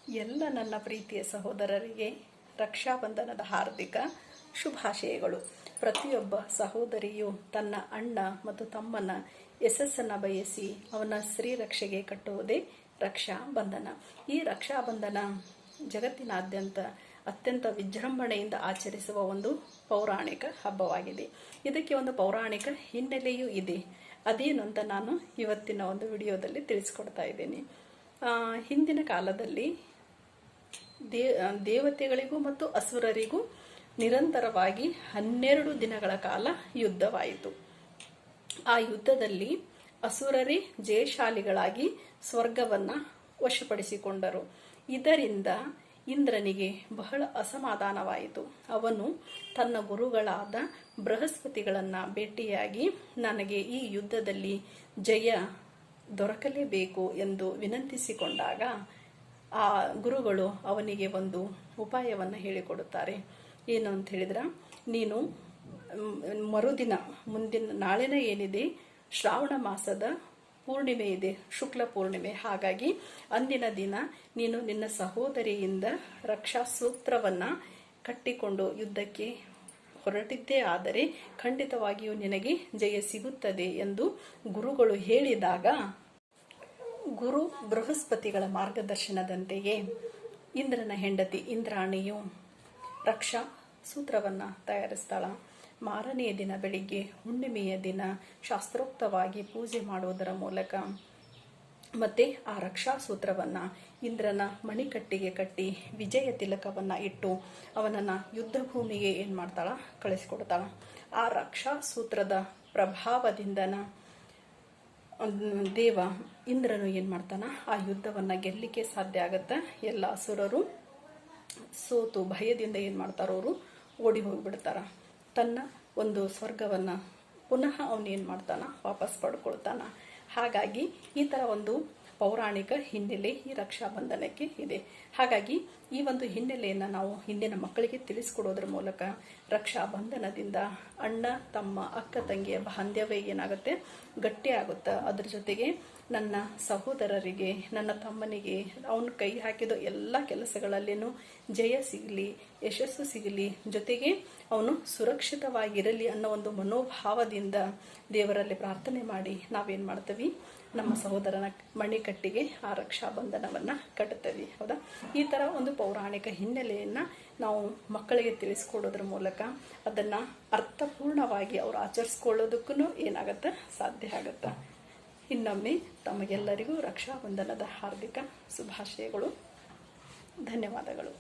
ಎಲ್ಲ ನನ್ನ ಪ್ರೀತಿಯ ಸಹೋದರರಿಗೆ ರಕ್ಷಾಬಂಧನದ ಹಾರ್ದಿಕ ಶುಭಾಶಯಗಳು. ಪ್ರತಿಯೊಬ್ಬ ಸಹೋದರಿಯು ತನ್ನ ಅಣ್ಣ ಮತ್ತು ತಮ್ಮನ ಯಶಸ್ಸನ್ನು ಬಯಸಿ ಅವನ ಶ್ರೀರಕ್ಷೆಗೆ ಕಟ್ಟುವುದೇ ರಕ್ಷಾಬಂಧನ. ಈ ರಕ್ಷಾಬಂಧನ ಜಗತ್ತಿನಾದ್ಯಂತ ಅತ್ಯಂತ ವಿಜೃಂಭಣೆಯಿಂದ ಆಚರಿಸುವ ಒಂದು ಪೌರಾಣಿಕ ಹಬ್ಬವಾಗಿದೆ. ಇದಕ್ಕೆ ಒಂದು ಪೌರಾಣಿಕ ಹಿನ್ನೆಲೆಯೂ ಇದೆ. ಅದೇನು ಅಂತ ನಾನು ಇವತ್ತಿನ ಒಂದು ವಿಡಿಯೋದಲ್ಲಿ ತಿಳಿಸ್ಕೊಡ್ತಾ ಇದ್ದೀನಿ. ಹಿಂದಿನ ಕಾಲದಲ್ಲಿ ದೇವತೆಗಳಿಗೂ ಮತ್ತು ಅಸುರರಿಗೂ ನಿರಂತರವಾಗಿ 12 ದಿನಗಳ ಕಾಲ ಯುದ್ಧವಾಯಿತು. ಆ ಯುದ್ಧದಲ್ಲಿ ಅಸುರರೇ ಜಯಶಾಲಿಗಳಾಗಿ ಸ್ವರ್ಗವನ್ನು ವಶಪಡಿಸಿಕೊಂಡರು. ಇದರಿಂದ ಇಂದ್ರನಿಗೆ ಬಹಳ ಅಸಮಾಧಾನವಾಯಿತು. ಅವನು ತನ್ನ ಗುರುಗಳಾದ ಬೃಹಸ್ಪತಿಗಳನ್ನು ಭೇಟಿಯಾಗಿ ನನಗೆ ಈ ಯುದ್ಧದಲ್ಲಿ ಜಯ ದೊರಕಲೇಬೇಕು ಎಂದು ವಿನಂತಿಸಿಕೊಂಡಾಗ ಆ ಗುರುಗಳು ಅವನಿಗೆ ಒಂದು ಉಪಾಯವನ್ನು ಹೇಳಿಕೊಡುತ್ತಾರೆ. ಏನು ಅಂತ ಹೇಳಿದ್ರೆ, ನೀನು ಮರುದಿನ ನಾಳೆನೇ ಏನಿದೆ ಶ್ರಾವಣ ಮಾಸದ ಪೂರ್ಣಿಮೆ ಇದೆ, ಶುಕ್ಲ ಪೂರ್ಣಿಮೆ. ಹಾಗಾಗಿ ಅಂದಿನ ದಿನ ನೀನು ನಿನ್ನ ಸಹೋದರಿಯಿಂದ ರಕ್ಷಾಸೂತ್ರವನ್ನು ಕಟ್ಟಿಕೊಂಡು ಯುದ್ಧಕ್ಕೆ ಹೊರಟಿದ್ದೇ ಆದರೆ ಖಂಡಿತವಾಗಿಯೂ ನಿನಗೆ ಜಯ ಸಿಗುತ್ತದೆ ಎಂದು ಗುರುಗಳು ಹೇಳಿದಾಗ, ಗುರು ಬೃಹಸ್ಪತಿಗಳ ಮಾರ್ಗದರ್ಶನದಂತೆಯೇ ಇಂದ್ರನ ಹೆಂಡತಿ ಇಂದ್ರಾಣಿಯು ರಕ್ಷಾ ಸೂತ್ರವನ್ನು ತಯಾರಿಸ್ತಾಳ. ಮಾರನೆಯ ದಿನ ಬೆಳಿಗ್ಗೆ ಹುಣ್ಣಿಮೆಯ ದಿನ ಶಾಸ್ತ್ರೋಕ್ತವಾಗಿ ಪೂಜೆ ಮಾಡುವುದರ ಮೂಲಕ ಮತ್ತೆ ಆ ರಕ್ಷಾ ಸೂತ್ರವನ್ನು ಇಂದ್ರನ ಮಣಿಕಟ್ಟಿಗೆ ಕಟ್ಟಿ ವಿಜಯ ತಿಲಕವನ್ನು ಇಟ್ಟು ಅವನನ್ನು ಯುದ್ಧ ಭೂಮಿಗೆ ಏನು ಮಾಡ್ತಾಳ, ಕಳಿಸ್ಕೊಡ್ತಾಳ. ಆ ರಕ್ಷಾ ಸೂತ್ರದ ಪ್ರಭಾವದಿಂದನ ದೇವ ಇಂದ್ರನು ಏನು ಮಾಡ್ತಾನ, ಆ ಯುದ್ಧವನ್ನು ಗೆಲ್ಲಲಿಕ್ಕೆ ಸಾಧ್ಯ ಆಗತ್ತೆ. ಎಲ್ಲ ಅಸುರರು ಸೋತು ಭಯದಿಂದ ಏನು ಮಾಡ್ತಾರೋ ಅವರು ಓಡಿ ಹೋಗಿಬಿಡ್ತಾರ. ತನ್ನ ಒಂದು ಸ್ವರ್ಗವನ್ನು ಪುನಃ ಅವನೇನು ಮಾಡ್ತಾನ, ವಾಪಸ್ ಪಡ್ಕೊಳ್ತಾನ. ಹಾಗಾಗಿ ಈ ಥರ ಒಂದು ಪೌರಾಣಿಕ ಹಿನ್ನೆಲೆ ಈ ರಕ್ಷಾಬಂಧನಕ್ಕೆ ಇದೆ. ಹಾಗಾಗಿ ಈ ಒಂದು ಹಿನ್ನೆಲೆಯನ್ನು ನಾವು ಹಿಂದಿನ ಮಕ್ಕಳಿಗೆ ತಿಳಿಸ್ಕೊಡೋದ್ರ ಮೂಲಕ ರಕ್ಷಾಬಂಧನದಿಂದ ಅಣ್ಣ ತಮ್ಮ ಅಕ್ಕ ತಂಗಿಯ ಬಾಂಧವ್ಯ ಏನಾಗುತ್ತೆ, ಗಟ್ಟಿ ಆಗುತ್ತೆ. ಅದ್ರ ಜೊತೆಗೆ ನನ್ನ ಸಹೋದರರಿಗೆ, ನನ್ನ ತಮ್ಮನಿಗೆ ಅವನು ಕೈ ಹಾಕಿದ ಎಲ್ಲ ಕೆಲಸಗಳಲ್ಲಿನೂ ಜಯ ಸಿಗಲಿ, ಯಶಸ್ಸು ಸಿಗಲಿ, ಜೊತೆಗೆ ಅವನು ಸುರಕ್ಷಿತವಾಗಿರಲಿ ಅನ್ನೋ ಒಂದು ಮನೋಭಾವದಿಂದ ದೇವರಲ್ಲಿ ಪ್ರಾರ್ಥನೆ ಮಾಡಿ ನಾವೇನು ಮಾಡ್ತೀವಿ, ನಮ್ಮ ಸಹೋದರನ ಮಣಿಕಟ್ಟಿಗೆ ಆ ರಕ್ಷಾಬಂಧನವನ್ನು ಕಟ್ಟುತ್ತೇವೆ. ಹೌದಾ? ಈ ಥರ ಒಂದು ಪೌರಾಣಿಕ ಹಿನ್ನೆಲೆಯನ್ನು ನಾವು ಮಕ್ಕಳಿಗೆ ತಿಳಿಸ್ಕೊಡೋದ್ರ ಮೂಲಕ ಅದನ್ನು ಅರ್ಥಪೂರ್ಣವಾಗಿ ಅವರು ಆಚರಿಸ್ಕೊಳ್ಳೋದಕ್ಕೂ ಏನಾಗುತ್ತೆ, ಸಾಧ್ಯ ಆಗುತ್ತೆ. ಇನ್ನೊಮ್ಮೆ ತಮಗೆಲ್ಲರಿಗೂ ರಕ್ಷಾಬಂಧನದ ಹಾರ್ದಿಕ ಶುಭಾಶಯಗಳು. ಧನ್ಯವಾದಗಳು.